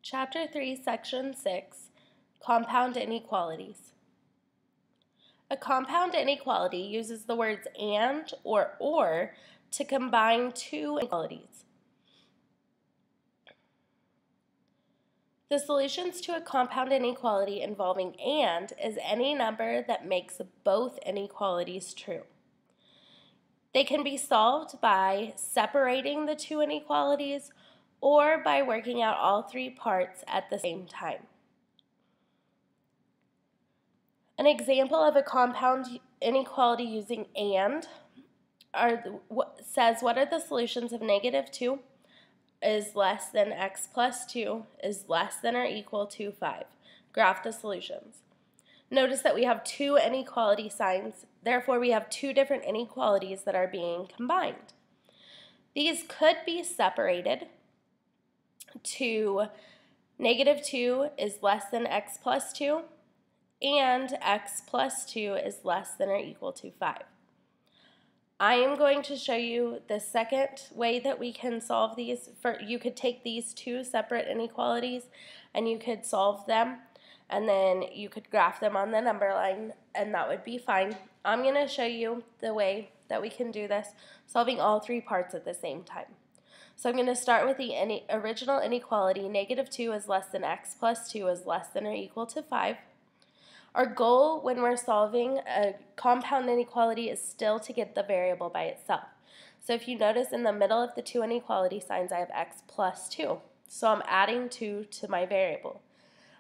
Chapter 3, Section 6, Compound Inequalities. A compound inequality uses the words and or to combine two inequalities. The solutions to a compound inequality involving and is any number that makes both inequalities true. They can be solved by separating the two inequalities or by working out all three parts at the same time. An example of a compound inequality using and says what are the solutions of -2 is less than x plus 2 is less than or equal to 5. Graph the solutions. Notice that we have two inequality signs, therefore we have two different inequalities that are being combined. These could be separated to -2 is less than x plus 2 and x plus 2 is less than or equal to 5. I am going to show you the second way that we can solve these. You could take these two separate inequalities and you could solve them, and then you could graph them on the number line, and that would be fine. I'm going to show you the way that we can do this, solving all three parts at the same time. So I'm going to start with the original inequality, -2 is less than x plus 2 is less than or equal to 5. Our goal when we're solving a compound inequality is still to get the variable by itself. So if you notice in the middle of the two inequality signs, I have x plus 2. So I'm adding 2 to my variable.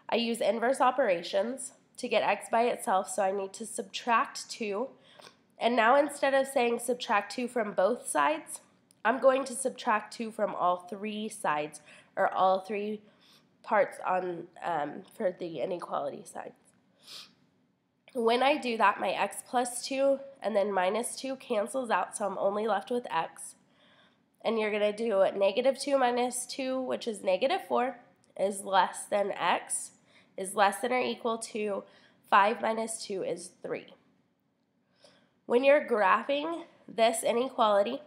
I use inverse operations to get x by itself, so I need to subtract 2. And now instead of saying subtract 2 from both sides, I'm going to subtract 2 from all three sides, or all three parts on for the inequality sides. When I do that, my x plus 2 and then minus 2 cancels out, so I'm only left with x. And you're going to do -2 minus 2, which is -4, is less than x, is less than or equal to 5 minus 2 is 3. When you're graphing this inequality,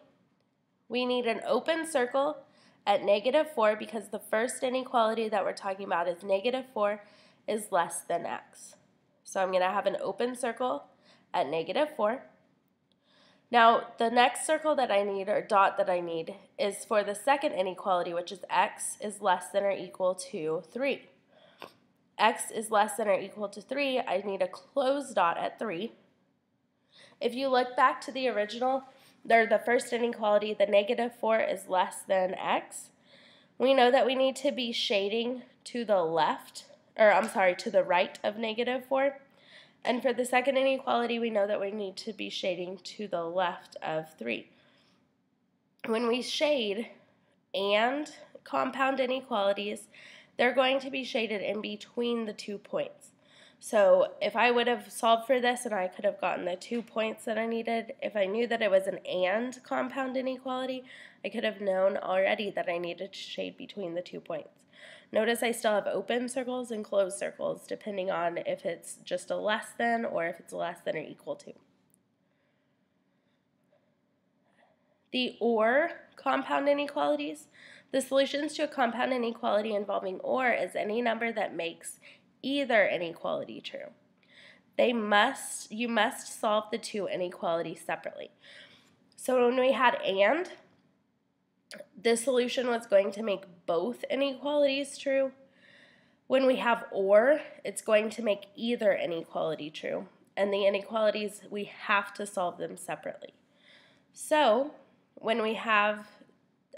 we need an open circle at -4 because the first inequality that we're talking about is -4 is less than x. So I'm going to have an open circle at -4. Now, the next circle that I need, or dot that I need, is for the second inequality, which is x is less than or equal to 3. X is less than or equal to 3, I need a closed dot at 3. If you look back to the original, the first inequality, the -4 is less than x. We know that we need to be shading to the left, to the right of -4. And for the second inequality, we know that we need to be shading to the left of 3. When we shade and compound inequalities, they're going to be shaded in between the 2 points. So if I would have solved for this and I could have gotten the 2 points that I needed, if I knew that it was an and compound inequality, I could have known already that I needed to shade between the 2 points. Notice I still have open circles and closed circles depending on if it's just a less than or if it's less than or equal to. The or compound inequalities. The solutions to a compound inequality involving or is any number that makes either inequality true. You must solve the two inequalities separately. So when we had and, the solution was going to make both inequalities true. When we have or, it's going to make either inequality true. And the inequalities, we have to solve them separately. So when we have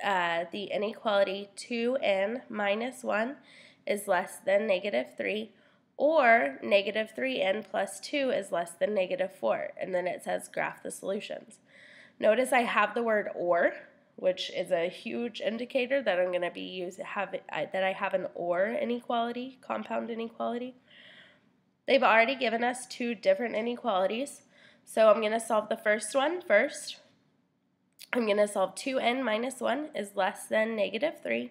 the inequality 2n minus 1 is less than -3, or -3n plus 2 is less than -4, and then it says graph the solutions. Notice I have the word or, which is a huge indicator that I'm going to be that I have an or inequality, compound inequality. They've already given us two different inequalities, so I'm going to solve the first one first. I'm going to solve 2n minus 1 is less than -3.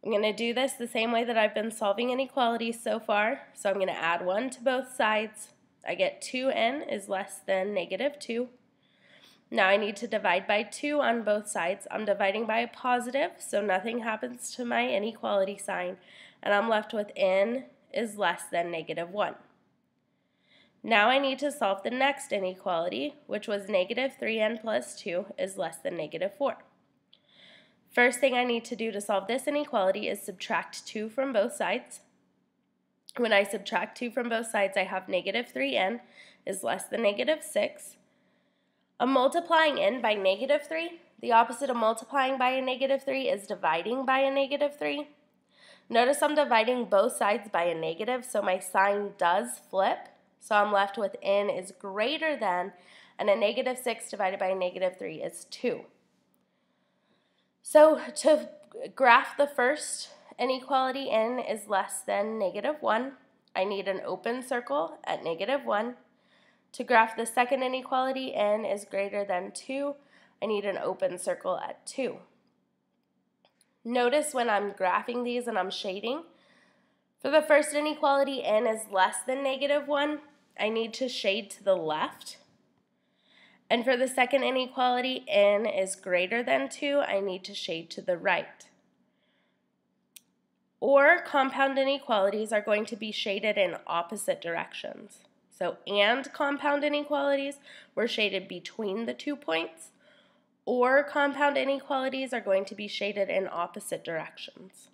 I'm going to do this the same way that I've been solving inequalities so far. So I'm going to add 1 to both sides. I get 2n is less than -2. Now I need to divide by 2 on both sides. I'm dividing by a positive, so nothing happens to my inequality sign, and I'm left with n is less than -1. Now I need to solve the next inequality, which was -3n plus 2 is less than -4. First thing I need to do to solve this inequality is subtract 2 from both sides. When I subtract 2 from both sides, I have -3n is less than -6. I'm multiplying n by -3. The opposite of multiplying by a -3 is dividing by a -3. Notice I'm dividing both sides by a negative, so my sign does flip. So I'm left with n is greater than, and a -6 divided by a -3 is 2. So to graph the first inequality, n is less than -1, I need an open circle at -1. To graph the second inequality, n is greater than 2, I need an open circle at 2. Notice when I'm graphing these and I'm shading, for the first inequality, n is less than -1, I need to shade to the left. And for the second inequality, n is greater than 2, I need to shade to the right. Or compound inequalities are going to be shaded in opposite directions. So and compound inequalities were shaded between the 2 points, or compound inequalities are going to be shaded in opposite directions.